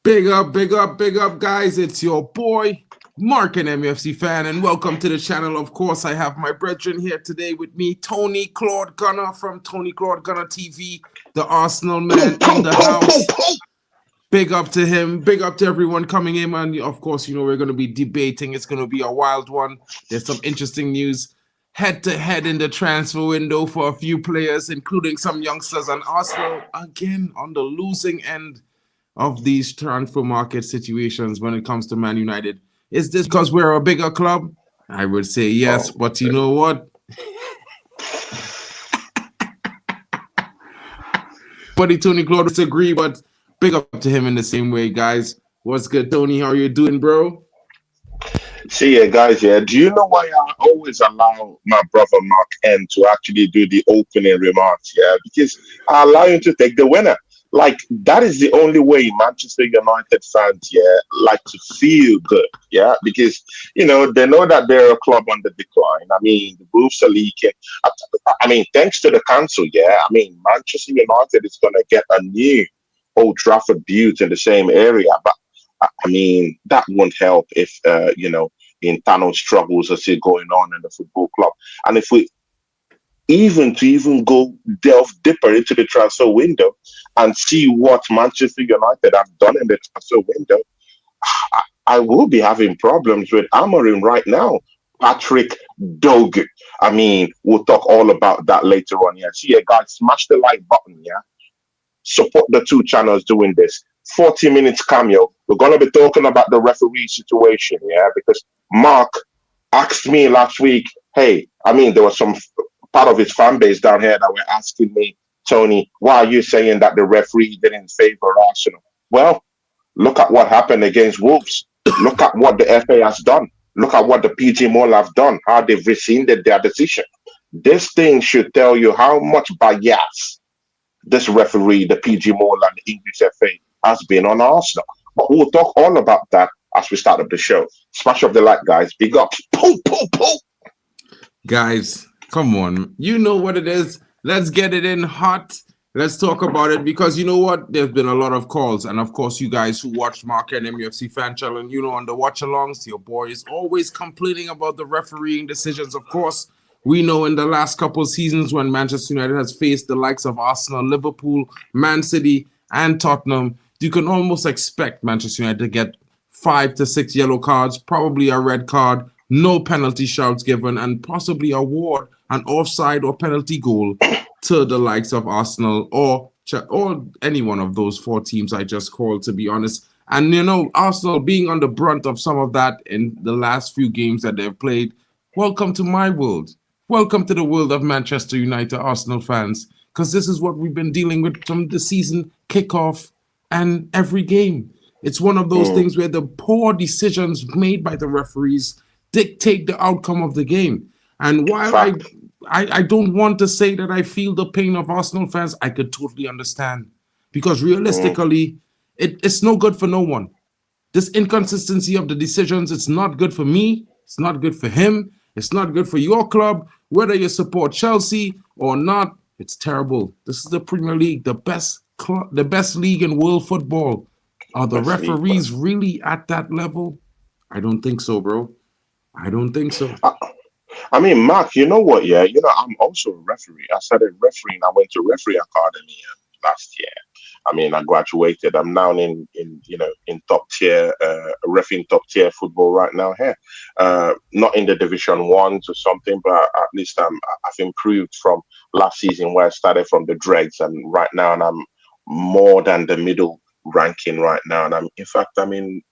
Big up, big up, big up, guys. It's your boy, Mark, an MFC fan, and welcome to the channel. Of course, I have my brethren here today with me, Tony Claude Gunner from Tony Claude Gunner TV, the Arsenal man in the house. Big up to him. Big up to everyone coming in. And of course, we're going to be debating. It's going to be a wild one. There's some interesting news head to head in the transfer window for a few players, including some youngsters. And Arsenal, again, on the losing end of these transfer market situations when it comes to Man United. Is this because we're a bigger club? I would say yes, Oh, but you know what? Buddy Tony Claude disagree, but big up to him in the same way, guys. What's good, Tony? How are you doing, bro? see ya, guys. Yeah, do you know why I always allow my brother Mark N to actually do the opening remarks? Yeah, because I allow him to take the winner. Like that is the only way Manchester United fans, yeah, like to feel good, yeah, because they know that they're a club on the decline. I mean, the roofs are leaking. I, I mean, thanks to the council, yeah. I mean, Manchester United is going to get a new Old Trafford built in the same area, but I mean, that won't help if internal struggles are still going on in the football club. And if we even go delve deeper into the transfer window and see what Manchester United have done in the transfer window, I will be having problems with Amorim right now. Patrick Dorgu. I mean, we'll talk all about that later on. Yeah. See, yeah, guys, smash the like button. Yeah, support the two channels doing this. 40 minutes cameo. We're going to be talking about the referee situation, yeah, because Mark asked me last week, hey, I mean, there was some part of his fan base down here that were asking me, Tony, why are you saying that the referee didn't favor Arsenal? Well, look at what happened against Wolves. Look at what the FA has done. Look at what the PG Mall have done, how they've rescinded their decision. This thing should tell you how much bias this referee, the PG Mall and the English FA, has been on Arsenal. But we'll talk all about that as we start up the show. Smash up the like, guys. Big ups. Pooh, pooh, pooh. Guys, come on. You know what it is. Let's get it in hot. Let's talk about it because you know what? There's been a lot of calls. And of course, you guys who watch Mark and MUFC Fan Channel, on the watch alongs, your boy is always complaining about the refereeing decisions. Of course, we know in the last couple of seasons when Manchester United has faced the likes of Arsenal, Liverpool, Man City, and Tottenham, you can almost expect Manchester United to get 5 to 6 yellow cards, probably a red card, no penalty shouts given, and possibly award an offside or penalty goal to the likes of Arsenal or any one of those four teams I just called, to be honest. And Arsenal being on the brunt of some of that in the last few games that they've played. Welcome to my world. Welcome to the world of Manchester United Arsenal fans, because this is what we've been dealing with from the season kickoff and every game. It's one of those Mm, things where the poor decisions made by the referees dictate the outcome of the game. And while I, fact. I, I don't want to say that I feel the pain of Arsenal fans, I could totally understand. Because Mm, realistically, it's no good for no one. This inconsistency of the decisions, it's not good for me. It's not good for him. It's not good for your club. Whether you support Chelsea or not, it's terrible. This is the Premier League, the best league in world football. Are the best league, bro. referees really at that level? I don't think so, bro. I don't think so. I, I mean, Mark, you know what? Yeah, I'm also a referee. I started refereeing. I went to referee academy last year. I mean, I graduated. I'm now in top tier, refereeing top tier football right now here. Not in the Division Ones or something, but at least I've improved from last season where I started from the dregs, and right now, and I'm more than the middle ranking right now. And in fact, I'm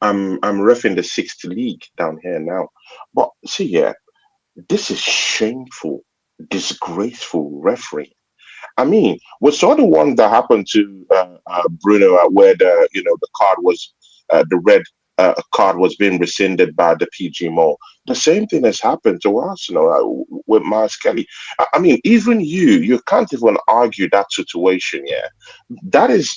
refereeing the sixth league down here now. But see, yeah, this is shameful, disgraceful refereeing. I mean, we saw the one that happened to Bruno, where the card was the red card was being rescinded by the PG Mall. The same thing has happened to Arsenal with Miles Kelly. I mean, even you can't even argue that situation. Yeah, that is,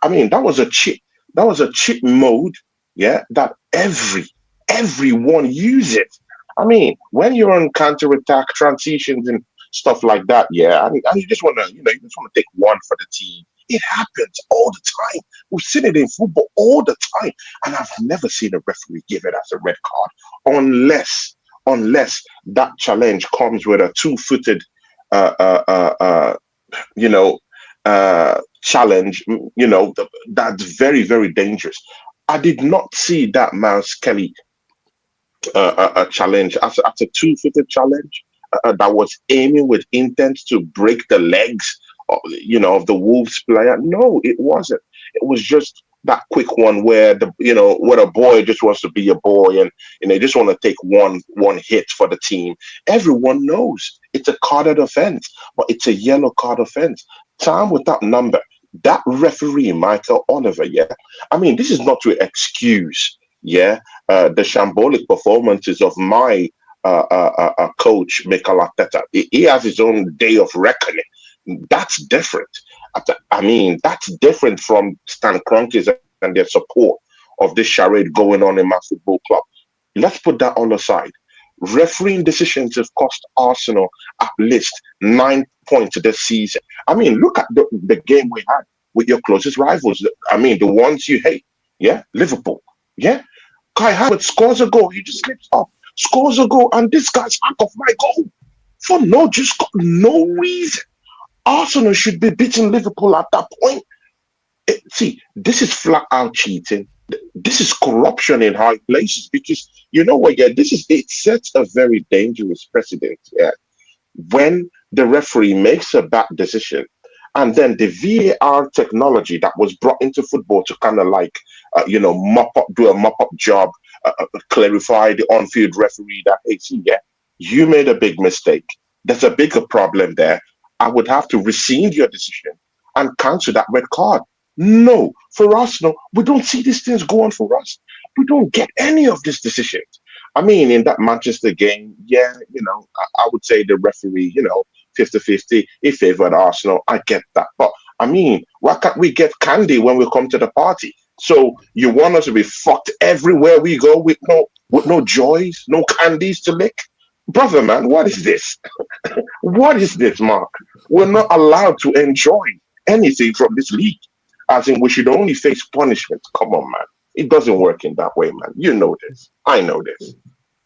I mean, that was a cheat. That was a cheat mode. Yeah, that everyone uses. I mean, when you're on counter attack transitions and stuff like that, yeah. I mean, and you just want to, you just want to take one for the team. It happens all the time. We've seen it in football all the time. And I've never seen a referee give it as a red card unless that challenge comes with a two-footed uh, uh, uh, uh, you know, challenge, that's very, very dangerous. I did not see that Miles Kelly a challenge as a two-footed challenge that was aiming with intent to break the legs, of the Wolves player. No, it wasn't. It was just that quick one where where a boy just wants to be a boy, and just want to take one hit for the team. Everyone knows it's a carded offense, but it's a yellow card offense. Time without number. That referee, Michael Oliver, yeah. I mean, this is not to excuse, yeah, the shambolic performances of my coach, Mikel Arteta. He has his own day of reckoning. That's different. I mean, that's different from Stan Kroenke's and their support of this charade going on in my football club. Let's put that on the side. Refereeing decisions have cost Arsenal at least 9 points this season. I mean, look at the game we had with your closest rivals. I mean, the ones you hate. Yeah, Liverpool. Yeah, Kai Havertz scores a goal. He just slips up, scores a goal, and this guy's hack of my goal for no reason. Arsenal should be beating Liverpool at that point. See, this is flat out cheating. This is corruption in high places because you know what? Yeah, it sets a very dangerous precedent. Yeah, when the referee makes a bad decision, and then the VAR technology that was brought into football to kind of like, do a mop up job, clarify the on field referee that, hey, see, yeah, you made a big mistake. There's a bigger problem there. I would have to rescind your decision and cancel that red card. No, for Arsenal, we don't see these things going for us. We don't get any of these decisions. I mean, in that Manchester game, yeah, I would say the referee, 50-50, he favored Arsenal. I get that. But I mean, why can't we get candy when we come to the party? So you want us to be fucked everywhere we go with no joys, no candies to lick? Brother, man, what is this? What is this, Mark? We're not allowed to enjoy anything from this league. As in, we should only face punishment. Come on, man. It doesn't work in that way, man. You know this. I know this.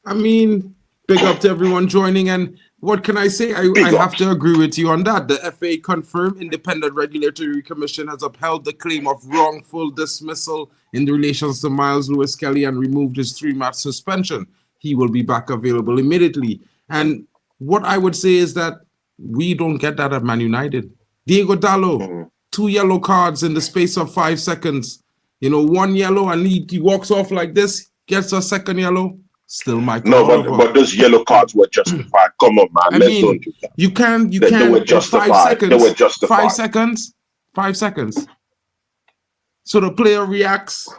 I mean, big up to everyone joining. And what can I say? I have to agree with you on that. The FA confirmed Independent Regulatory Commission has upheld the claim of wrongful dismissal in relation to Miles Lewis Kelly and removed his 3-match suspension. He will be back available immediately. And what I would say is that we don't get that at Man United. Diego Dallo, 2 yellow cards in the space of 5 seconds. 1 yellow and he walks off like this, gets a second yellow. Still Michael. No, but those yellow cards were justified. Come on, man. Don't do that. You can. They were justified. 5 seconds. They were justified. 5 seconds. 5 seconds. So the player reacts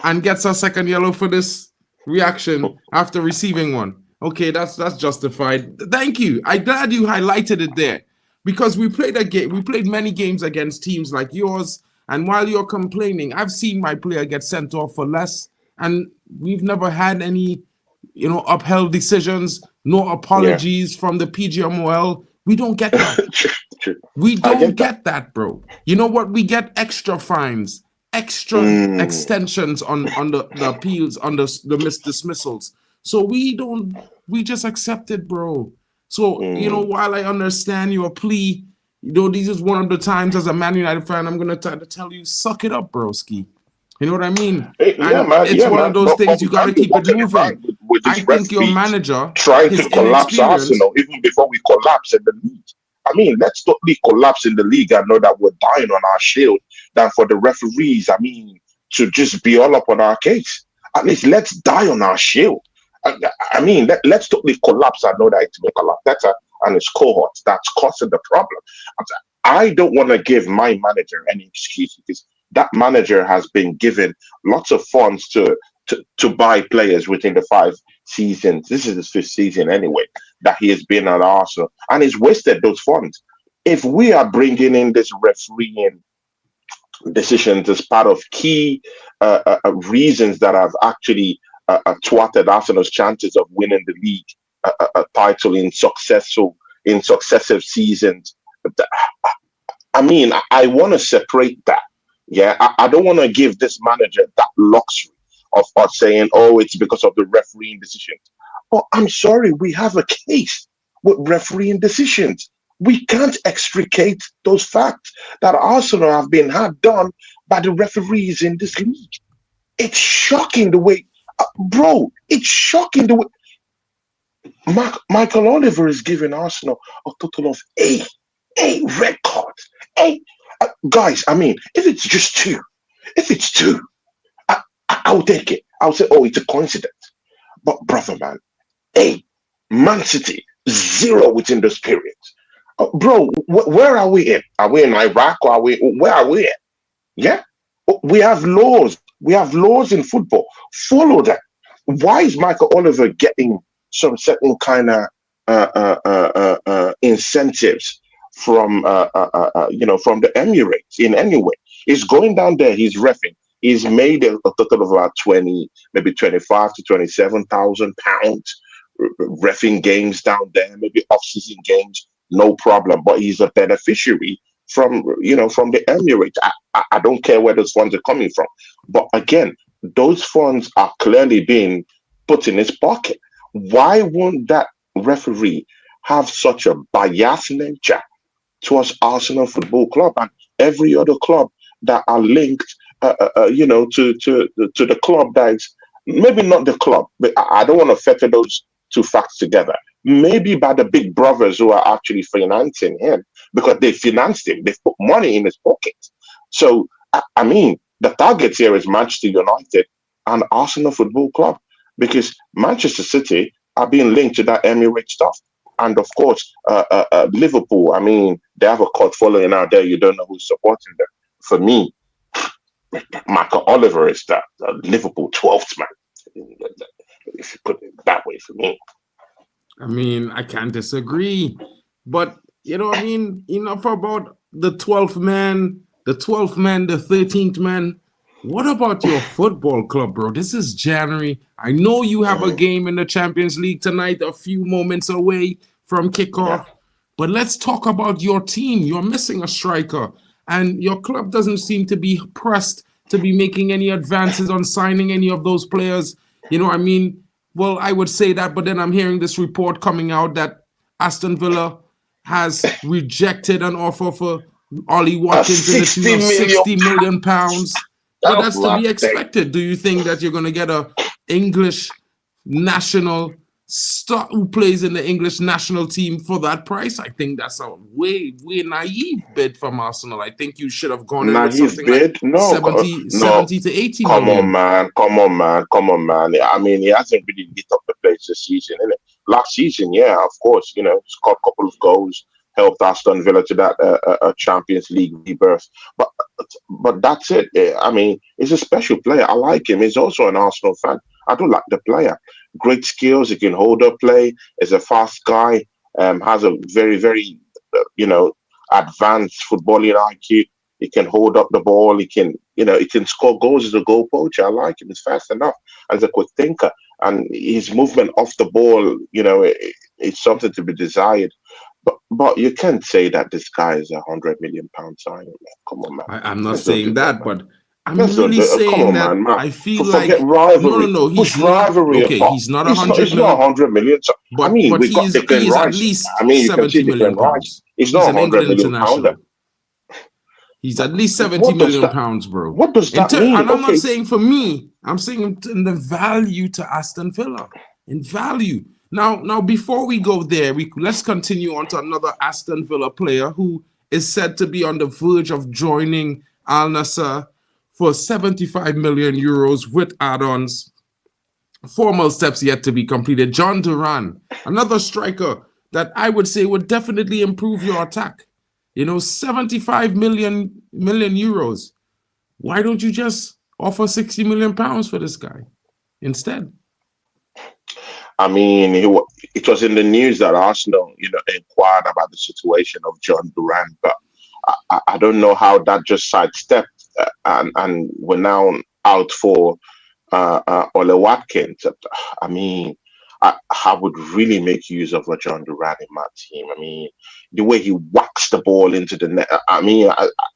and gets a second yellow for this reaction after receiving one. Okay, that's justified. Thank you. I'm glad you highlighted it there because we played a game. We played many games against teams like yours, and while you're complaining, I've seen my player get sent off for less, and we've never had any, upheld decisions. No apologies from the PGMOL. We don't get that. We don't get that, bro. You know what? We get extra fines, extra extensions on the appeals, on the dismissals. So we just accept it, bro. So, while I understand your plea, this is one of the times as a Man United fan, I'm going to try to tell you, suck it up, broski. You know what I mean? It's one of those things you got to keep it moving. I think your manager trying to collapse Arsenal even before we collapse in the league. I mean, let's totally collapse in the league and know that we're dying on our shield than for the referees, to just be all up on our case. At least let's die on our shield. Let's totally collapse and know that it's Mikel Arteta and his cohorts that's causing the problem. I don't want to give my manager any excuse because that manager has been given lots of funds to buy players within the 5 seasons. This is his 5th season anyway that he has been at Arsenal, and he's wasted those funds. If we are bringing in this refereeing decisions as part of key reasons that have actually thwarted Arsenal's chances of winning the league title in successive seasons, I mean, I want to separate that. Yeah, I don't want to give this manager that luxury of saying, oh, it's because of the refereeing decisions. Oh, I'm sorry, we have a case with refereeing decisions. We can't extricate those facts that Arsenal have been had done by the referees in this league. It's shocking the way, bro. It's shocking the way Michael Oliver is giving Arsenal a total of eight red cards. Eight guys. I mean, if it's two, I'll take it. I'll say, oh, it's a coincidence. But brother, man, eight. Man City zero within those periods. Bro, where are we in? Are we in Iraq or are we? Where are we in? Yeah, we have laws. We have laws in football. Follow that. Why is Michael Oliver getting some certain kind of incentives from from the Emirates in any way? He's going down there. He's reffing. He's made a total of about 20, maybe 25 to 27,000 pounds reffing games down there, maybe off-season games, no problem. But he's a beneficiary from from the Emirates. I don't care where those funds are coming from, but again, those funds are clearly being put in his pocket. Why won't that referee have such a biased nature towards Arsenal Football Club and every other club that are linked, to the club that is maybe not the club, but I don't want to fetter those two facts together. Maybe by the big brothers who are actually financing him because they financed him, they put money in his pocket. So I mean, the target here is Manchester United and Arsenal Football Club because Manchester City are being linked to that Emirates stuff. And of course, Liverpool, I mean, they have a cult following out there. You don't know who's supporting them. For me, Michael Oliver is that Liverpool 12th man, if you put it that way for me. I mean, I can't disagree. But, I mean, enough about the 12th man, the 13th man. What about your football club, bro? This is January. I know you have a Mhm. game in the Champions League tonight, a few moments away from Yeah. kickoff. But let's talk about your team. You're missing a striker, and your club doesn't seem to be pressed to be making any advances on signing any of those players. I mean, well, I would say that, but then I'm hearing this report coming out that Aston Villa has rejected an offer for Ollie A Watkins in the tune 60 of million 60 million pounds. But pound that's to last be day. expected. Do you think that you're going to get a English national star who plays in the English national team for that price? I think that's a way naive bid from Arsenal. I think you should have gone in with Naive something like bid? No, 70 to 80 come on, million. man. Come on, man. Come on, man. I mean, he hasn't really lit up the place this season, innit? Last season, yeah, of course, scored a couple of goals, helped Aston Villa to that Champions League rebirth. But but that's it. I mean, he's a special player. I like him. He's also an Arsenal fan. I do like the player. Great skills. He can hold up play. Is a fast guy. Has a very, very, advanced footballing IQ. He can hold up the ball. He can score goals as a goal poacher. I like him. He's fast enough as a quick thinker, and his movement off the ball, it's something to be desired. But you can't say that this guy is £100 million signing. Man. Come on, man. I'm not Let's don't saying do that, that, man. but I'm Let's don't really do. Come saying on, that man. I feel Forget like no, rivalry. no, Push he's not rivalry okay. apart. He's not a He's not. hundred It's not mil, 100 million. So, I but mean, but we he got is Declan he is at Rice. least I mean, you can see 70 million Declan Rice. pounds. He's He's not a an England £100 million. international. He's But at least 70 what does million that? pounds, bro. What does that mean? And I'm not Okay, saying for me, I'm saying in the value to Aston Villa. In value. Now, before we go there, let's continue on to another Aston Villa player who is said to be on the verge of joining Al Nassr for 75 million euros with add-ons. Formal steps yet to be completed. John Duran, another striker that I would say would definitely improve your attack. 75 million euros. Why don't you just offer 60 million pounds for this guy instead? I mean, it was in the news that Arsenal, inquired about the situation of John Duran, but I don't know how that just sidestepped and we're now out for Ole Watkins. I mean, I would really make use of a John Duran in my team. I mean, the way he whacks the ball into the net. I mean,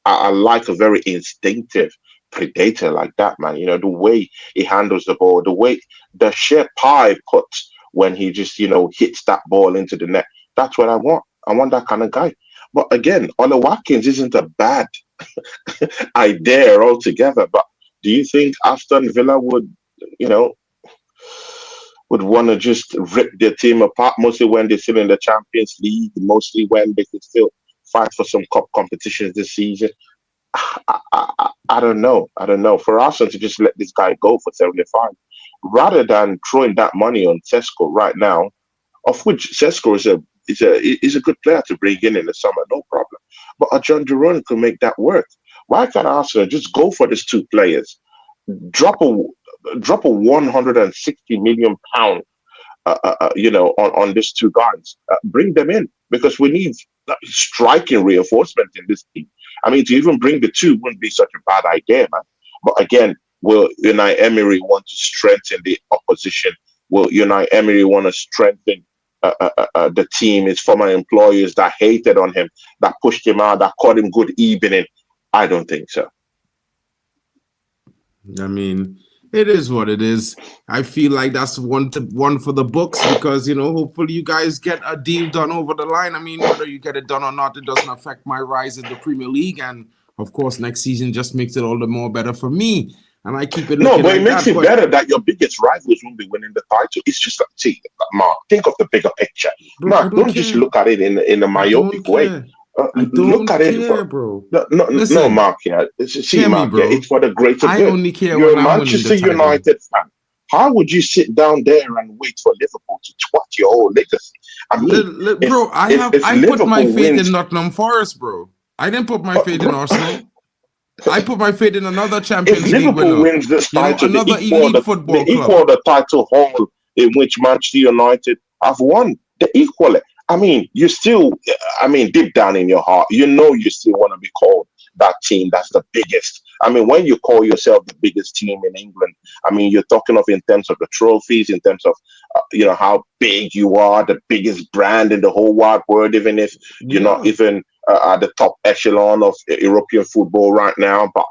I like a very instinctive predator like that, man. You know, the way he handles the ball, the sheer power he puts when he just, hits that ball into the net. That's what I want. I want that kind of guy. But again, Ola Watkins isn't a bad idea altogether. But do you think Aston Villa you know, would want to just rip their team apart, mostly when they're still in the Champions League, mostly when they could still fight for some cup competitions this season? I don't know. I don't know. For Arsenal to just let this guy go for 75, rather than throwing that money on Sesko right now, of which Sesko is a good player to bring in the summer, no problem. But a John Duran could make that work. Why can't Arsenal just go for these two players, drop a 160 million pound, on these two guys, bring them in because we need striking reinforcement in this team. I mean, to even bring the two wouldn't be such a bad idea, man. But again, will Unai Emery want to strengthen the opposition? Will Unai Emery want to strengthen the team, his former employers that hated on him, that pushed him out, that called him good evening? I don't think so. I mean, it is what it is. I feel like that's one for the books because, hopefully you guys get a deal done over the line. I mean, whether you get it done or not, it doesn't affect my rise in the Premier League. And, of course, next season just makes it all the more better for me. And I keep it looking but it makes it better that your biggest rivals won't be winning the title. It's just like, see, Mark, think of the bigger picture. Bro, Mark, don't just look at it in a myopic way. Look at it, bro. No, Mark. Yeah, see, Mark. Yeah, it's for the greater good. I only care You're when a Manchester United fan. How would you sit down there and wait for Liverpool to twat your whole legacy? I mean, bro, I put my faith in Nottingham Forest, bro. I didn't put my faith in Arsenal. I put my faith in another Champions League winner. If Liverpool wins this title, another elite football club. Equal the title haul in which Manchester United have won. They equal it. I mean, deep down in your heart, you still want to be called that team that's the biggest. I mean, when you call yourself the biggest team in England, I mean, you're talking of in terms of the trophies, in terms of, how big you are, the biggest brand in the whole wide world, even if you're not even at the top echelon of European football right now. But,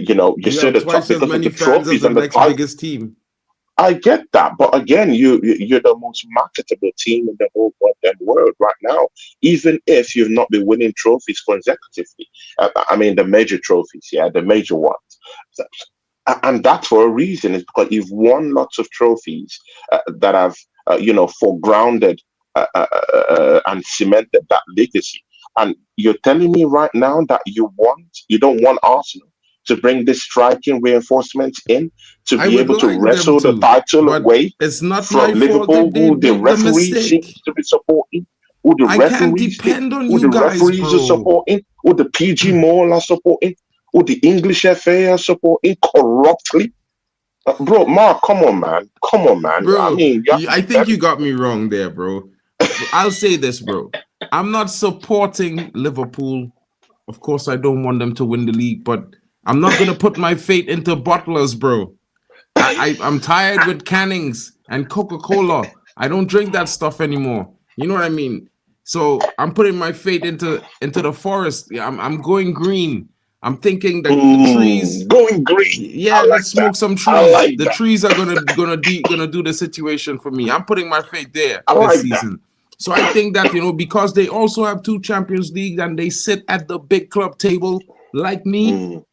you're still the top because of the trophies and the biggest team. I get that, but again, you're the most marketable team in the whole goddamn world right now, even if you've not been winning trophies consecutively. I mean, the major trophies, the major ones. And that's for a reason. It's because you've won lots of trophies that have, foregrounded and cemented that legacy. And you're telling me right now that you don't want Arsenal to bring this striking reinforcements in to be able to wrestle the title away it's not from Liverpool, who the referee seems to be supporting, who the referees are supporting, who the PG Mall are supporting, who the English FA are supporting corruptly. Bro, Mark, come on, man. Bro, I mean, I think you got me wrong there, bro. I'll say this, bro. I'm not supporting Liverpool. Of course, I don't want them to win the league, but I'm not going to put my fate into bottlers, bro. I'm tired with cannings and Coca-Cola. I don't drink that stuff anymore. You know what I mean? So I'm putting my fate into the forest. I'm going green. I'm thinking that the trees going green. Yeah, let's smoke some trees. The trees are gonna do the situation for me. I'm putting my fate there this season. So I think that because they also have 2 Champions League and they sit at the big club table like me,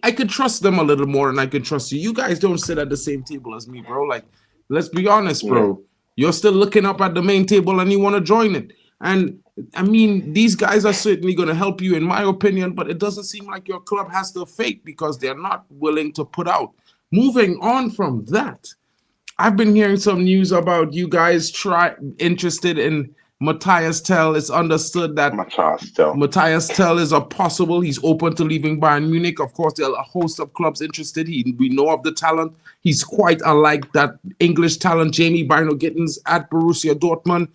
I could trust them a little more, and I could trust you. You guys don't sit at the same table as me, bro. Like, let's be honest, bro. Yeah. You're still looking up at the main table and you want to join it. And I mean, these guys are certainly going to help you, in my opinion, but it doesn't seem like your club has the faith because they're not willing to put out. Moving on from that, I've been hearing some news about you guys interested in Matthias Tell. It's understood that Matthias Tell is a possible. He's open to leaving Bayern Munich. Of course, there are a host of clubs interested. We know of the talent. He's quite unlike that English talent, Jamie Bino-Gittens at Borussia Dortmund.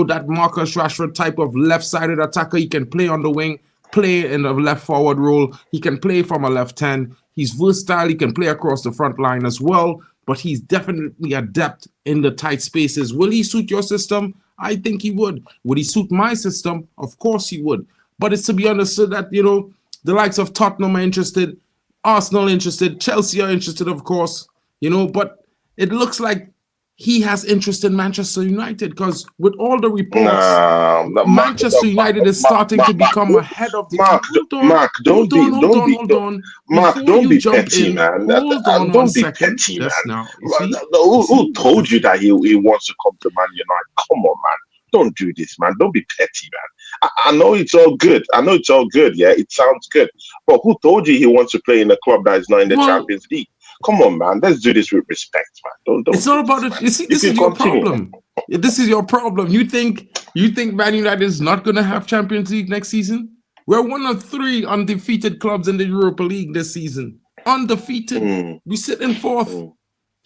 That Marcus Rashford type of left-sided attacker. He can play on the wing, play in the left forward role. He can play from a left 10. He's versatile. He can play across the front line as well, but he's definitely adept in the tight spaces. Will he suit your system? I think he would. Would he suit my system? Of course he would. But it's to be understood that, the likes of Tottenham are interested, Arsenal interested, Chelsea are interested, of course, but it looks like he has interest in Manchester United because with all the reports, Manchester United is starting to become ahead of the game. Hold on. Mark, Before don't you be jump petty, in, man. hold on one Don't be second. petty, Just man. now, you see? Who told you that he wants to come to Man United? Come on, man. Don't do this, man. Don't be petty, man. I know it's all good. Yeah, it sounds good. But who told you he wants to play in a club that is not in the Well, Champions League? Come on, man. Let's do this with respect, man. Don't it's do not about this, it. man. You see, You this can is your continue. problem. This is your problem. You think Man United is not going to have Champions League next season? We're one of 3 undefeated clubs in the Europa League this season. Undefeated. We sit in 4th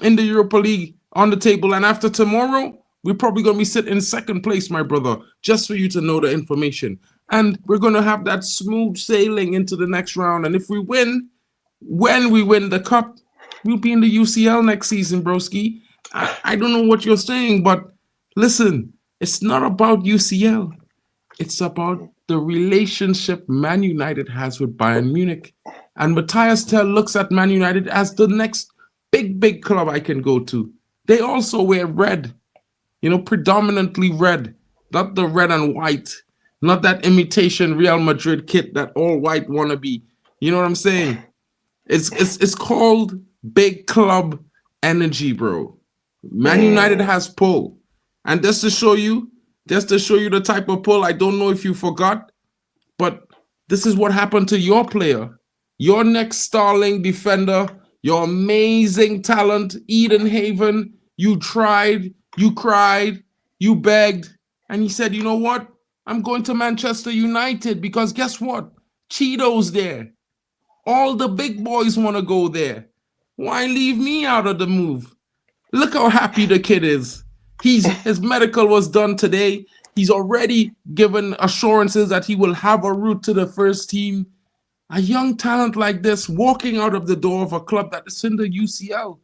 in the Europa League on the table, and after tomorrow, we're probably going to be sitting in 2nd place, my brother, just for you to know the information. And we're going to have that smooth sailing into the next round. And if we win, when we win the cup, we'll be in the UCL next season, broski. I don't know what you're saying, but listen, it's not about UCL. It's about the relationship Man United has with Bayern Munich. And Matthias Tell looks at Man United as the next big club I can go to. They also wear red, predominantly red, not the red and white, not that imitation Real Madrid kit that all white wannabe. You know what I'm saying? It's called big club energy, bro. Man United has pull. And just to show you the type of pull, I don't know if you forgot, but this is what happened to your player. Your next starling defender, your amazing talent, Eden Haven. You tried, you cried, you begged, and he said, you know what? I'm going to Manchester United because guess what? Cheeto's there. All the big boys want to go there. Why leave me out of the move? Look how happy the kid is. His medical was done today. He's already given assurances that he will have a route to the first team. A young talent like this walking out of the door of a club that is in the UCL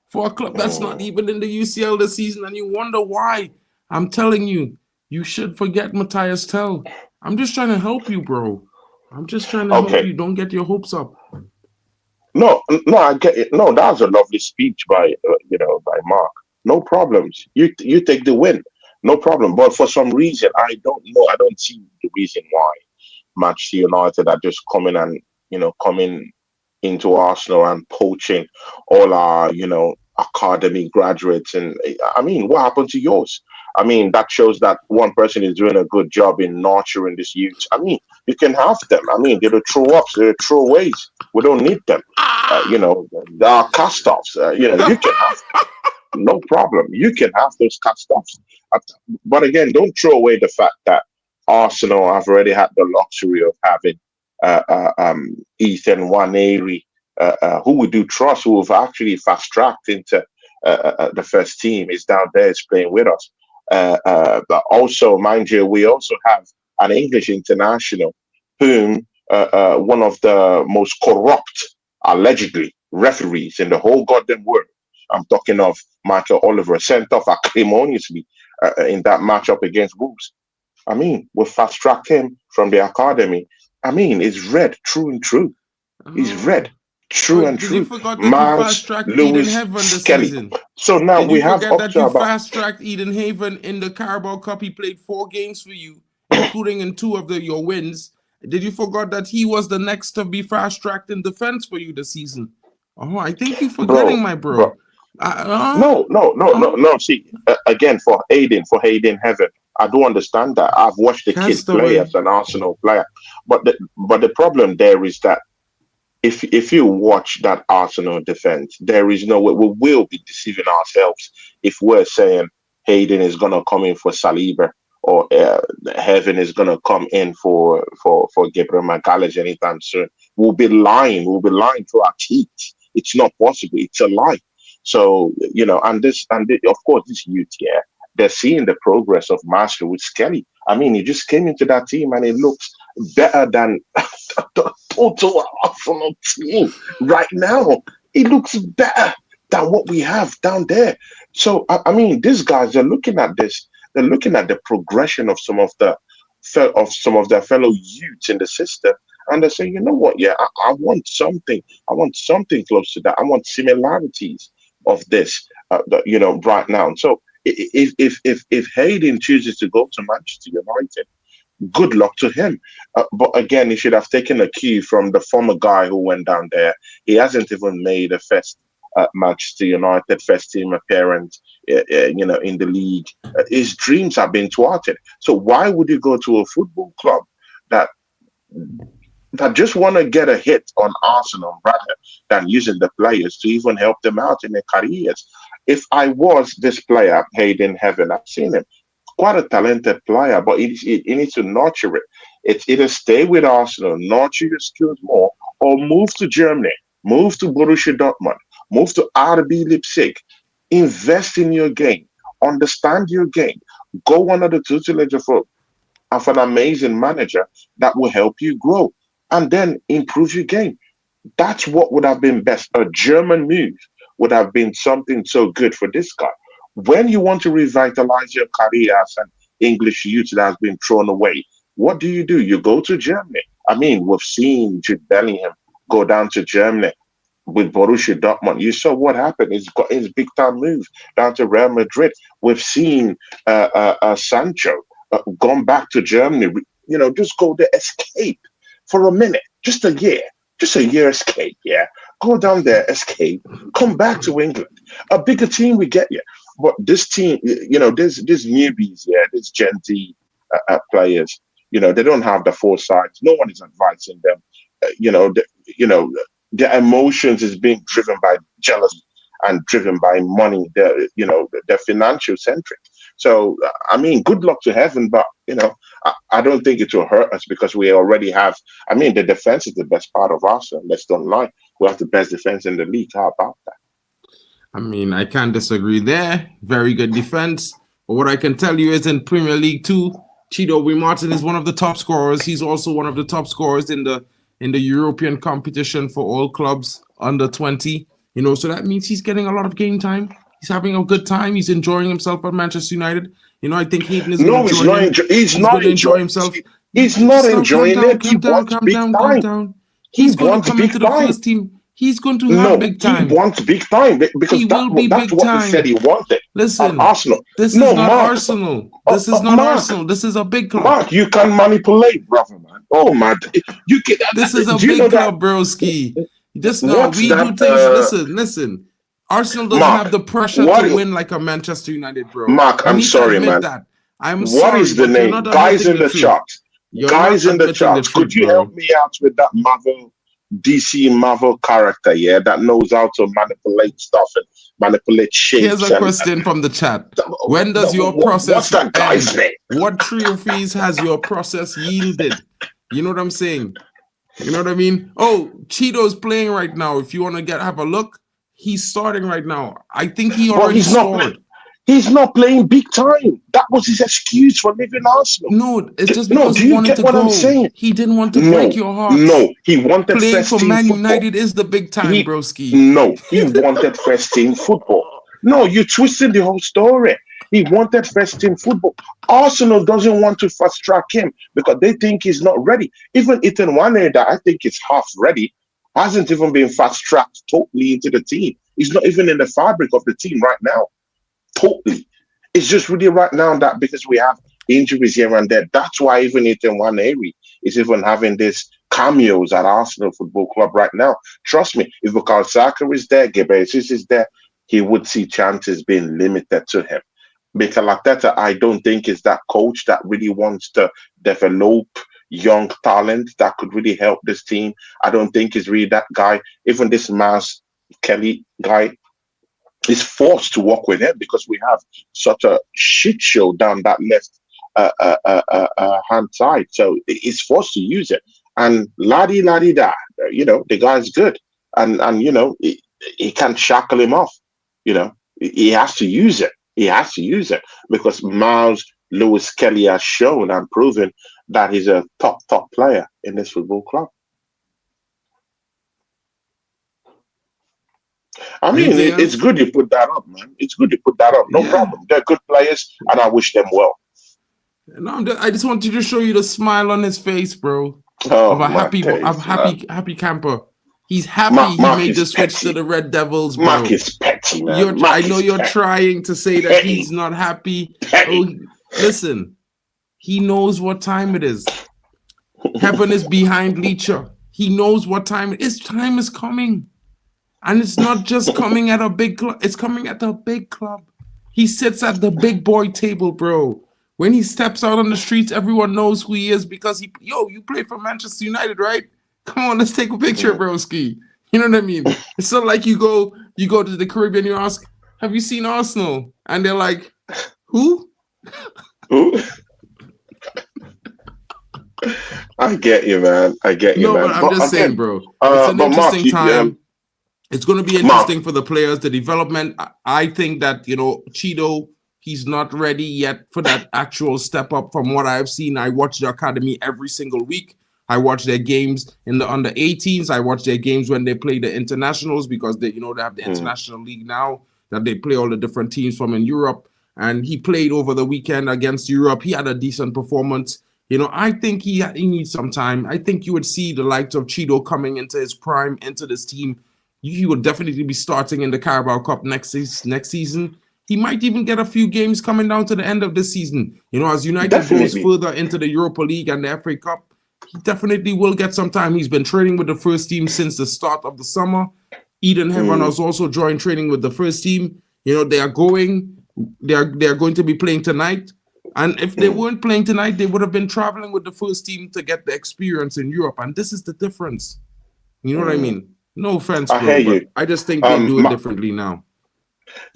for a club that's not even in the UCL this season, and you wonder why. I'm telling you, you should forget Matthias Tell. I'm just trying to help you, bro. I'm just trying to help you. Don't get your hopes up. No, I get it. No, that was a lovely speech by Mark. No problems. You take the win, no problem. But for some reason, I don't know. I don't see the reason why Manchester United are just coming into Arsenal and poaching all our academy graduates. And I mean, what happened to yours? I mean, that shows that one person is doing a good job in nurturing this youth. I mean, you can have them. I mean, they're the throw ups, they're the throwaways. We don't need them. There are cast offs. You can have them. No problem. You can have those cast offs. But again, don't throw away the fact that Arsenal have already had the luxury of having Ethan Waneri, who we do trust, who have actually fast tracked into the first team, is down there, is playing with us. But also, mind you, we also have an English international, whom one of the most corrupt, allegedly, referees in the whole goddamn world. I'm talking of Michael Oliver, sent off acrimoniously in that matchup against Wolves. I mean, we fast tracked him from the academy. I mean, it's red, true and true. He's red, true and Did you true. forget that you Miles fast-tracked Eden Lewis Heaven this Skelly. season? So now Did you we have forget up that to you about fast-tracked Eden Haven in the Carabao Cup? He played 4 games for you, including in 2 of your wins. Did you forget that he was the next to be fast-tracked in defense for you this season? Oh, I think you're forgetting, my bro. No. See, again, for Hayden Heaven, I do understand that. I've watched the kid play Castaway. as an Arsenal player, but the problem there is that if you watch that Arsenal defense, there is no way we will be deceiving ourselves if we're saying Hayden is gonna come in for Saliba or Heaven is gonna come in for Gabriel Magalhaes anytime soon. We'll be lying. We'll be lying through our teeth. It's not possible. It's a lie. So of course, this youth here, they're seeing the progress of Master with Skelly. I mean, he just came into that team and it looks better than the total Arsenal team right now. It looks better than what we have down there. So I mean, these guys are looking at this. They're looking at the progression of some of their fellow youths in the system, and they're saying, you know what? Yeah, I want something. I want something close to that. I want similarities of this. Right now. So if Hayden chooses to go to Manchester United, good luck to him. But again, he should have taken a cue from the former guy who went down there. He hasn't even made a first Manchester United first team appearance, in the league. His dreams have been thwarted. So why would you go to a football club that just want to get a hit on Arsenal rather than using the players to even help them out in their careers? If I was this player, Hayden Heaven, I've seen him, quite a talented player, but he needs to nurture it. It's either stay with Arsenal, nurture your skills more, or move to Germany, move to Borussia Dortmund, move to RB Leipzig, invest in your game, understand your game, go under the tutelage of an amazing manager that will help you grow and then improve your game. That's what would have been best. A German move would have been something so good for this guy. When you want to revitalize your career as an English youth that has been thrown away, what do? You go to Germany. I mean, we've seen Jude Bellingham go down to Germany with Borussia Dortmund. You saw what happened. He's got his big time move down to Real Madrid. We've seen Sancho gone back to Germany. Just go there, escape for a minute, just a year escape. Yeah, go down there, escape, come back to England. A bigger team we get you. But this team, these newbies, yeah, these Gen Z players, they don't have the foresight. No one is advising them. Their emotions is being driven by jealousy and driven by money. They're financial centric. So I mean, good luck to heaven, but I don't think it will hurt us because we already have. I mean, the defense is the best part of Arsenal. Let's don't lie. We have the best defense in the league. How about that? I mean, I can't disagree there. Very good defense. But what I can tell you is in Premier League 2, Chido Martin is one of the top scorers. He's also one of the top scorers in the European competition for all clubs under 20. So that means he's getting a lot of game time. He's having a good time. He's enjoying himself at Manchester United. I think Hayden is going to join him. He's not enjoying himself. He's not enjoying it. He wants big time. He's going to come into the first team. He's going to have big time. He wants big time because that's what he said he wanted. Listen, Arsenal. This is not Arsenal. This is not Arsenal. This is a big club. Mark, you can manipulate, brother, man. Oh man, you can. This is a big club, broski. This no, we do things. Listen. Arsenal doesn't have the pressure to win like a Manchester United, bro. Mark, I'm sorry, man. I'm sorry. What is the name? Guys in the chat. Guys in the chat. Could you help me out with that DC Marvel character, yeah, that knows how to manipulate stuff and manipulate shapes? Here's a question from the chat. When does your process what's that guy's name? What trophies has your process yielded? You know what I'm saying? You know what I mean? Oh, Cheeto's playing right now. If you want to have a look, he's starting right now. I think he already scored. He's not playing big time. That was his excuse for leaving Arsenal. No, it's just because he wanted to go. I'm saying? He didn't want to break your heart. No, he wanted playing for Man United is the big time, broski. No, he wanted first team football. No, you're twisting the whole story. He wanted first team football. Arsenal doesn't want to fast track him because they think he's not ready. Even Ethan Nwaneri, that I think is half ready, hasn't even been fast tracked totally into the team. He's not even in the fabric of the team right now. Totally. It's just really right now that because we have injuries here and there, that's why even Ethan Nwaneri is even having this cameos at Arsenal Football Club right now. Trust me, if Bukayo Saka is there, Gabriel Jesus is there, he would see chances being limited to him. Mikel Arteta, I don't think is that coach that really wants to develop young talent that could really help this team. I don't think he's really that guy. Even this Miles Kelly guy is forced to work with him because we have such a shit show down that left hand side. So he's forced to use it. And da, the guy's good. And he can't shackle him off. He has to use it. He has to use it because Miles Lewis Kelly has shown and proven that he's a top player in this football club. I mean, Anything it's else? good you put that up, man. It's good you put that up. No Yeah. problem. They're good players, and I wish them well. No, I just wanted to show you the smile on his face, bro, Oh of a my days, man. happy camper. He's happy Mark, he Mark made the is switch to petty. the Red Devils, Mark bro. is petty, man. Mark I know is you're petty. trying to say that Petty. he's not happy. Oh, Petty. listen, he knows what time it is. Heaven is behind Leacher. He knows what time it is. Time is coming. And it's not just coming at a big club, it's coming at the big club. He sits at the big boy table, bro. When he steps out on the streets, everyone knows who he is because you play for Manchester United, right? Come on, let's take a picture, Mm. broski. You know what I mean? It's not like you go to the Caribbean, you ask, have you seen Arsenal? And they're like, who? Ooh. I get you, man. I get you, No, but man. I'm But just saying, again, bro. It's an but Mark, interesting time. It's going to be Mark, interesting for the players, the development. I think that, Cheeto, he's not ready yet for that actual step up from what I've seen. I watch the academy every single week. I watch their games in the under 18s. I watch their games when they play the internationals because they have the mm, international league now that they play all the different teams from in Europe. And he played over the weekend against Europe. He had a decent performance. I think he needs some time. I think you would see the likes of Cheeto coming into his prime, into this team. He would definitely be starting in the Carabao Cup next season. He might even get a few games coming down to the end of this season. As United goes definitely. further into the Europa League and the FA Cup, he definitely will get some time. He's been training with the first team since the start of the summer. Eden Heron Mm, has also joined training with the first team. They are going to be playing tonight. And if they mm, weren't playing tonight, they would have been traveling with the first team to get the experience in Europe. And this is the difference. You know what I mm. mean? No offense, I hear bro, but you. I just think they do it Ma- differently now.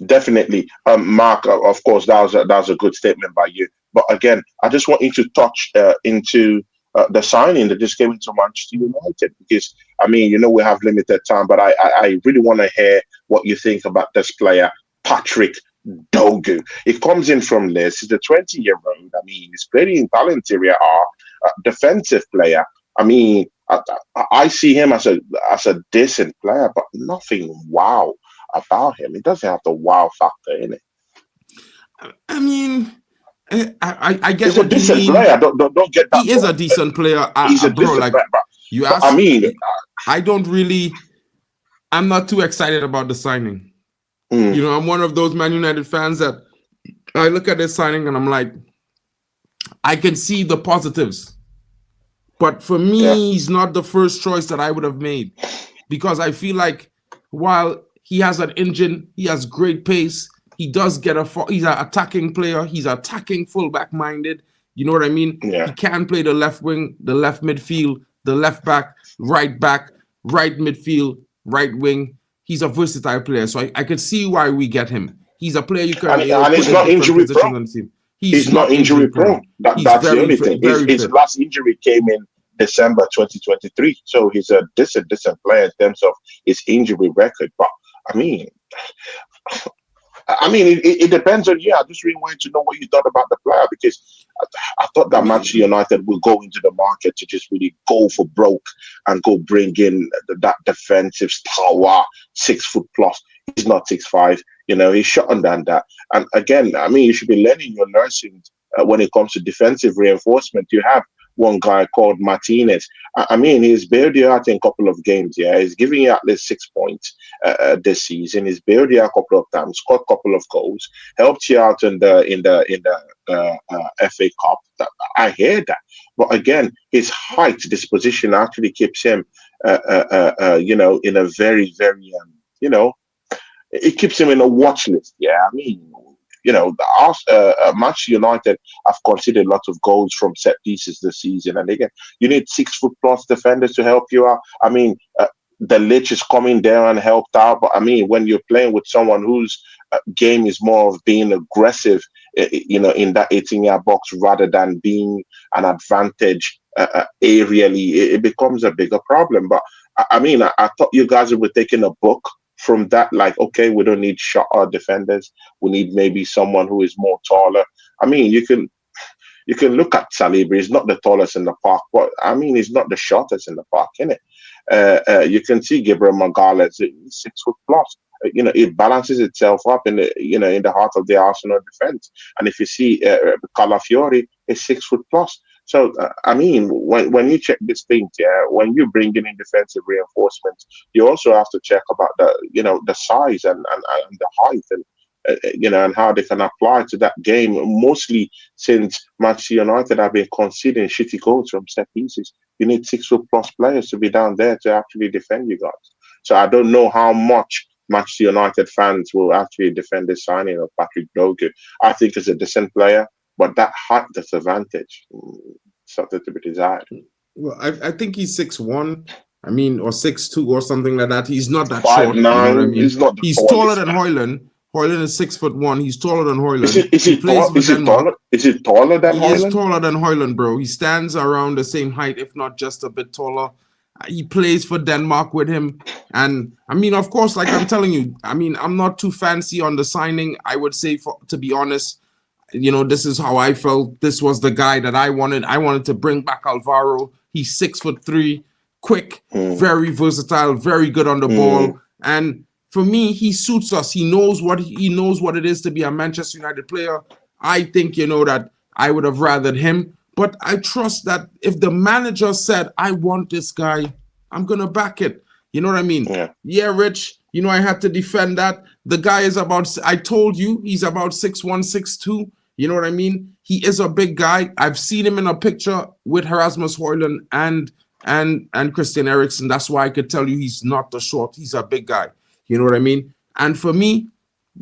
Definitely, Mark. Of course, that was a good statement by you. But again, I just want you to touch into the signing that just came into Manchester United because I mean, we have limited time, but I really want to hear what you think about this player, Patrick Dorgu. He comes in from this. He's a 20-year-old. I mean, he's playing in Serie A, defensive player. I mean, I see him as a decent player, but nothing wow about him. He doesn't have the wow factor in it. I mean, I get He's a what you decent mean. player. Don't get that He is a wrong. decent player, He's a bro. decent Like player, you but I ask, mean, I don't really. I'm not too excited about the signing. mm, I'm one of those Man United fans that I look at this signing and I'm like, I can see the positives, but for yeah, me, he's not the first choice that I would have made because I feel like while he has an engine, he has great pace. He does get he's an attacking player. He's attacking fullback minded. You know what I mean? He yeah. can play the left wing, the left midfield, the left back, right midfield, right wing. He's a versatile player. So I can see why we get him. He's a player you can, And put he's in not different injury positions prone. on the team. He's He's not not injury injury prone. prone. He's That's the very only fit, thing. His very his fit. last injury came in December 2023. So he's a decent player in terms of his injury record. But I mean, it depends on you. I just really wanted to know what you thought about the player because I thought I that Manchester mean, United will go into the market to just really go for broke and go bring in that defensive stalwart, 6 foot plus. He's not 6'5". He's shorter than that. And again, I mean, you should be learning your lessons when it comes to defensive reinforcement. You have one guy called Martinez. I mean, he's bailed you out in a couple of games. Yeah, he's giving you at least 6 points this season. He's bailed you out a couple of times, scored a couple of goals, helped you out in the FA Cup. I hear that, but again, his height, this position actually keeps him, in a very, very, it keeps him in a watch list. Yeah, I mean, Manchester United have conceded lots of goals from set pieces this season, and again, you need 6 foot plus defenders to help you out. I mean, the Lich is coming there and helped out, but I mean, when you're playing with someone whose game is more of being aggressive, in that 18-yard box rather than being an advantage aerially, it becomes a bigger problem. But I mean, I thought you guys were taking a book from that, like, okay, we don't need shot defenders. We need maybe someone who is more taller. I mean, You can look at Saliba. He's not the tallest in the park, but I mean, he's not the shortest in the park, innit? You can see Gabriel Magalhaes, he's 6 foot plus. It balances itself up in the heart of the Arsenal defense. And if you see Calafiori, is 6 foot plus. So I mean, when you check these things, yeah, when you bring in defensive reinforcements, you also have to check about the size and the height and how they can apply to that game. Mostly since Manchester United have been conceding shitty goals from set pieces, you need 6 foot plus players to be down there to actually defend you guys. So I don't know how much Manchester United fans will actually defend the signing of Patrick Dorgu. I think he's a decent player, but that height disadvantage, something to be desired. Well, I think he's 6'1", I mean, or 6'2" or something like that. He's not that 5'9", short. You know what I mean? He's not. He's taller than Højlund. Højlund is 6'1". He's taller than Højlund. Is he taller? Is he taller than Højlund? He is taller than Højlund, bro. He stands around the same height, if not just a bit taller. He plays for Denmark with him. And I mean, of course, like I'm telling you, I mean, I'm not too fancy on the signing. I would say, to be honest, this is how I felt. This was the guy that I wanted. I wanted to bring back Alvaro. He's 6'3", quick, very versatile, very good on the ball. And for me, he suits us. He knows what it is to be a Manchester United player. I think, that I would have rathered him. But I trust that if the manager said, I want this guy, I'm going to back it. You know what I mean? Yeah, Rich, I had to defend that. The guy is I told you, he's about 6'1", 6'2". You know what I mean? He is a big guy. I've seen him in a picture with Rasmus Højlund and Christian Eriksen. That's why I could tell you he's not the short. He's a big guy. You know what I mean? And for me,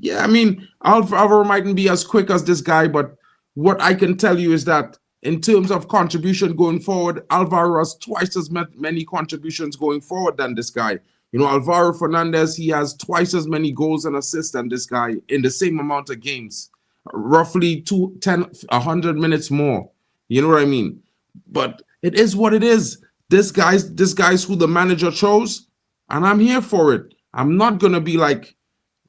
yeah, I mean, Alvaro mightn't be as quick as this guy, but what I can tell you is that in terms of contribution going forward, Alvaro has twice as many contributions going forward than this guy. Alvaro Fernandez, he has twice as many goals and assists than this guy in the same amount of games. Roughly 100 minutes more. You know what I mean? But it is what it is. This guy's who the manager chose, and I'm here for it. I'm not gonna be like,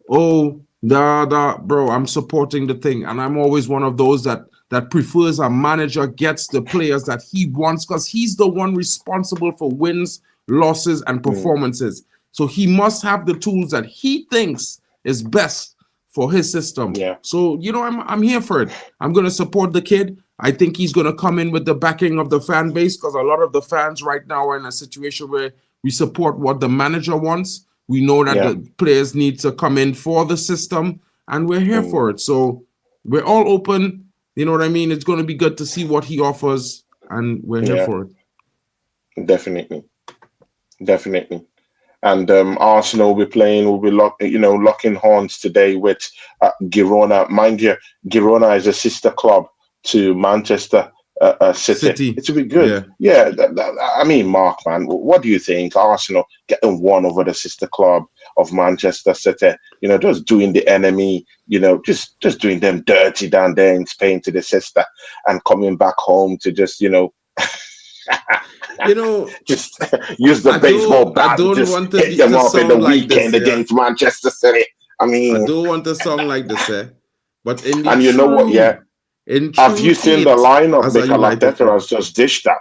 oh, bro, I'm supporting the thing. And I'm always one of those that prefers a manager gets the players that he wants, because he's the one responsible for wins, losses, and performances. So he must have the tools that he thinks is best for his system. Yeah. So, I'm here for it. I'm going to support the kid. I think he's going to come in with the backing of the fan base, because a lot of the fans right now are in a situation where we support what the manager wants. We know that the players need to come in for the system, and we're here for it. So we're all open. You know what I mean? It's going to be good to see what he offers, and we're here for it. Definitely. And Arsenal will be playing, will be locking horns today with Girona. Mind you, Girona is a sister club to Manchester City. It will be good. Yeah. I mean, Mark, man, what do you think? Arsenal getting one over the sister club of Manchester City, just doing the enemy, just doing them dirty down there in Spain to the sister, and coming back home to just, just use the baseball bat. I don't want to hit them up in the weekend against Manchester City. I mean, I don't want to sound like this, but and you know what? Yeah. Have you seen the lineup Mikel Arteta has just dished that?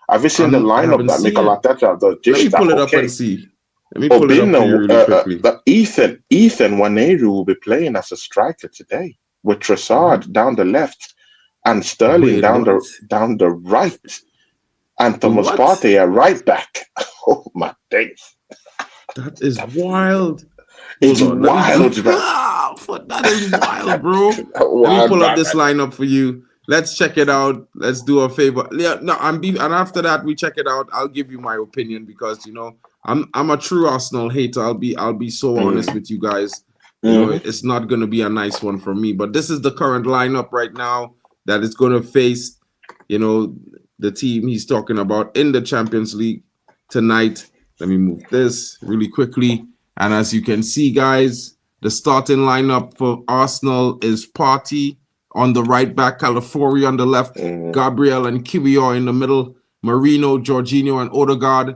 Have you seen the lineup that Mikel Arteta has just dished that? Let me pull it up and see. Let me pull it up for you really quickly. Ethan Wanero will be playing as a striker today, with Trossard down the left and Sterling down the right, and Thomas Partey at right back. Oh my days! That is wild. It's wild, bro. That is wild, bro. Let me pull up this lineup for you. Let's check it out. Let's do a favor. Yeah, no, and after that we check it out. I'll give you my opinion, because I'm a true Arsenal hater. I'll be so honest with you guys. It's not gonna be a nice one for me. But this is the current lineup right now that is gonna face, the team he's talking about in the Champions League tonight. Let me move this really quickly. And as you can see, guys, the starting lineup for Arsenal is Partey on the right back, Calafiori on the left, Gabriel and Kiwior in the middle, Marino, Jorginho, and Odegaard,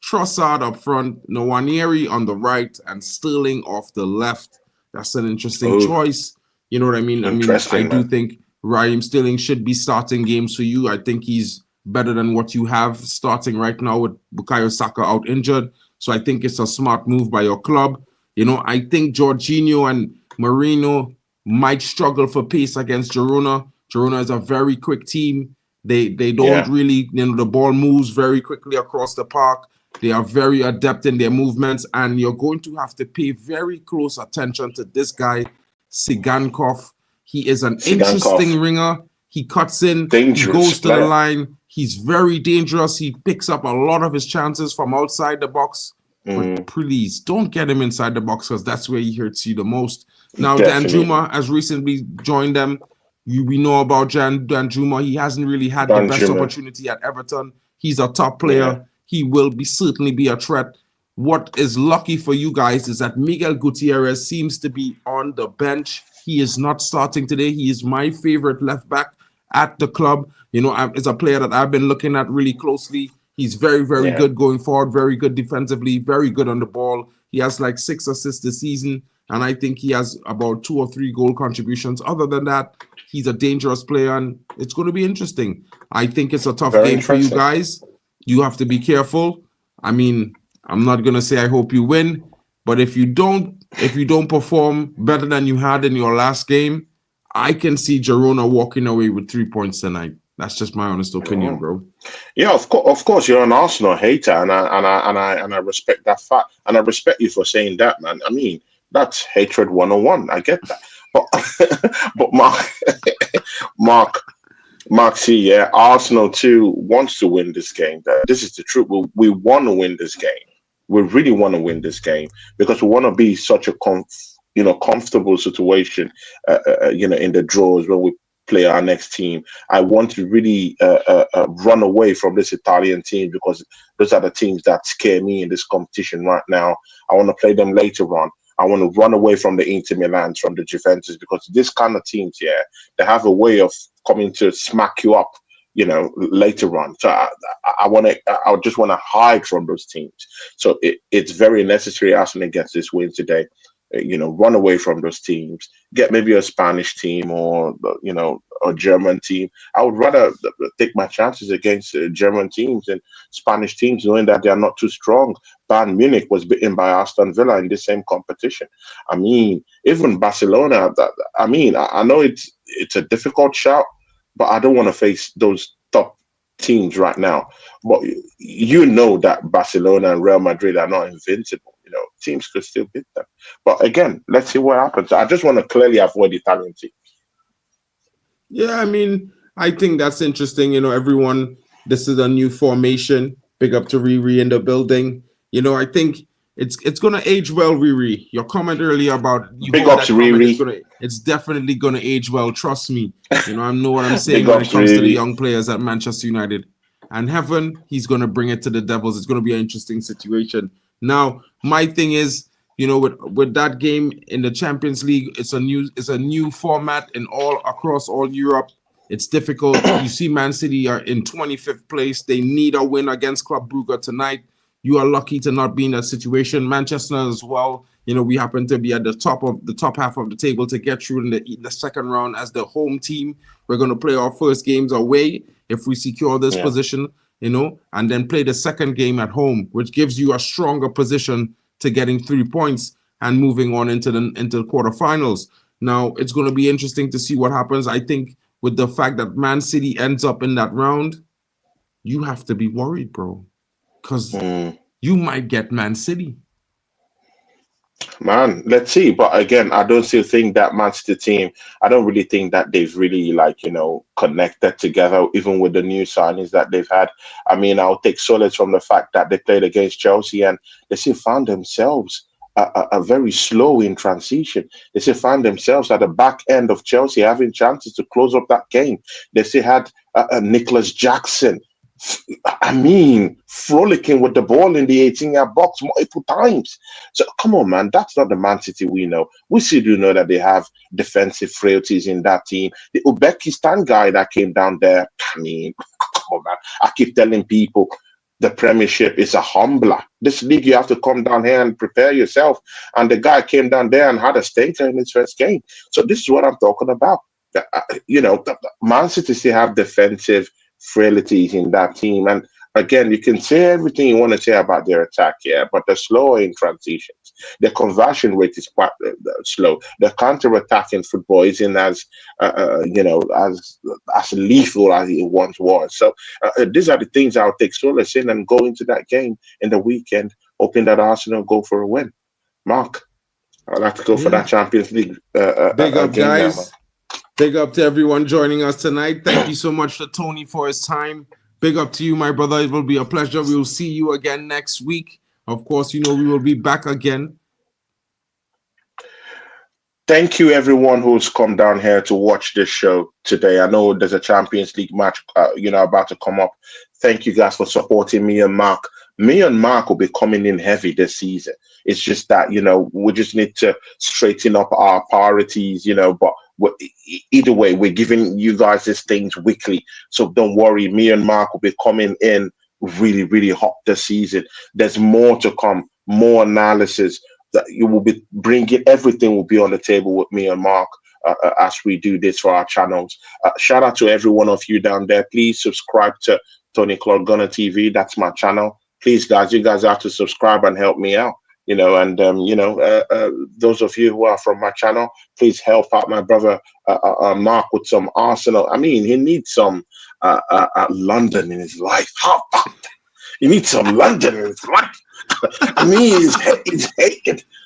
Trossard up front, Nwaneri on the right, and Sterling off the left. That's an interesting choice. You know what I mean? I do think Raheem Sterling should be starting games for you. I think he's better than what you have starting right now with Bukayo Saka out injured. So I think it's a smart move by your club. I think Jorginho and Marino might struggle for pace against Girona. Girona is a very quick team. They don't really, the ball moves very quickly across the park. They are very adept in their movements, and you're going to have to pay very close attention to this guy, Sigankov. He is an interesting ringer. He cuts in, he goes to the line. He's very dangerous. He picks up a lot of his chances from outside the box. But please don't get him inside the box, because that's where he hurts you the most. Now, Danjuma has recently joined them. We know about Danjuma. He hasn't really had the best opportunity at Everton. He's a top player. Yeah. He will certainly be a threat. What is lucky for you guys is that Miguel Gutierrez seems to be on the bench. He is not starting today. He is my favorite left back at the club. It's a player that I've been looking at really closely. He's very, very good going forward, very good defensively, very good on the ball. He has like 6 assists this season, and I think he has about 2 or 3 goal contributions. Other than that, he's a dangerous player, and it's going to be interesting. I think it's a tough game for you guys. You have to be careful. I mean, I'm not going to say I hope you win, but if you don't perform better than you had in your last game, I can see Girona walking away with 3 points tonight. That's just my honest opinion, bro. Yeah, of course, you're an Arsenal hater, and I respect that fact, and I respect you for saying that, man. I mean, that's hatred 101. I get that, but Mark, see, Arsenal too wants to win this game. This is the truth. We want to win this game. We really want to win this game because we want to be such a comfortable situation, in the draws when we play our next team. I want to really run away from this Italian team because those are the teams that scare me in this competition right now. I want to play them later on. I want to run away from the Inter Milans, from the Juventus, because this kind of teams, they have a way of coming to smack you up, later on. So I just want to hide from those teams. So it's very necessary Arsenal gets this win today. Run away from those teams, get maybe a Spanish team or, a German team. I would rather take my chances against German teams and Spanish teams, knowing that they are not too strong. Bayern Munich was beaten by Aston Villa in the same competition. I mean, even Barcelona, I know it's a difficult shout, but I don't want to face those top teams right now. But that Barcelona and Real Madrid are not invincible. Teams could still beat them. But again, let's see what happens. I just want to clearly avoid Italian teams. Yeah, I mean, I think that's interesting. Everyone, this is a new formation. Big up to Riri in the building. I think it's going to age well, Riri. Your comment earlier about big up to Riri. It's definitely going to age well. Trust me. I know what I'm saying when it comes to the young players at Manchester United. And heaven, he's going to bring it to the Devils. It's going to be an interesting situation. Now, my thing is, with that game in the Champions League, it's a new format across all Europe. It's difficult. You see, Man City are in 25th place. They need a win against Club Brugge tonight. You are lucky to not be in that situation. Manchester as well. We happen to be at the top half of the table to get through in the second round as the home team. We're going to play our first games away if we secure this position. And then play the second game at home, which gives you a stronger position to getting 3 points and moving on into the quarterfinals. Now, it's going to be interesting to see what happens. I think with the fact that Man City ends up in that round, you have to be worried, bro, because you might get Man City. Man, let's see. But again, I don't still think that Man City team, I don't really think that they've really connected together, even with the new signings that they've had. I mean, I'll take solace from the fact that they played against Chelsea and they still found themselves a very slow in transition. They still found themselves at the back end of Chelsea having chances to close up that game. They still had Nicholas Jackson, frolicking with the ball in the 18-yard box multiple times. So come on, man, that's not the Man City we know. We still do know that they have defensive frailties in that team. The Uzbekistan guy that came down there, come on, man. I keep telling people the Premiership is a humbler. This league, you have to come down here and prepare yourself. And the guy came down there and had a stinker in his first game. So this is what I'm talking about. Man City still have defensive frailties in that team. And again, you can say everything you want to say about their attack, yeah, but they're slower in transitions. The conversion rate is quite slow. The counter-attacking football isn't as lethal as it once was. So these are the things I'll take solace in and go into that game in the weekend, hoping that Arsenal go for a win. Mark, I'd like to go for Yeah. that Champions League Big up, game now, man. guys. Big up to everyone joining us tonight. Thank you so much to Tony for his time. Big up to you, my brother. It will be a pleasure. We will see you again next week. Of course, we will be back again. Thank you, everyone who's come down here to watch this show today. I know there's a Champions League match, about to come up. Thank you guys for supporting me and Mark. Me and Mark will be coming in heavy this season. It's just that, we just need to straighten up our priorities, but either way, we're giving you guys these things weekly. So don't worry, me and Mark will be coming in really, really hot this season. There's more to come, more analysis. That you will be bringing, everything will be on the table with me and Mark as we do this for our channels. Shout out to every one of you down there. Please subscribe to Tony Claude Gunner TV. That's my channel. Please, guys, you guys have to subscribe and help me out. Those of you who are from my channel, please help out my brother Mark with some Arsenal. I mean, he needs some London in his life. How about that? He needs some London in his life. I mean,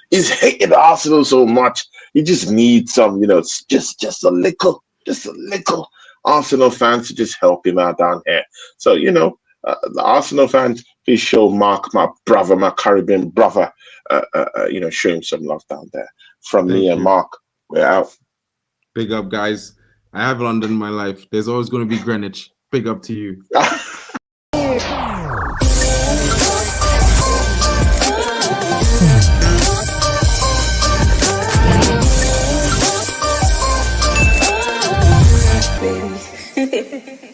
he's hating Arsenal so much. He just needs some, just a little Arsenal fans to just help him out down here. So, the Arsenal fans, please show Mark, my brother, my Caribbean brother, show him some love down there. From me and Mark, we're out. Big up, guys. I have London in my life. There's always going to be Greenwich. Big up to you. Baby.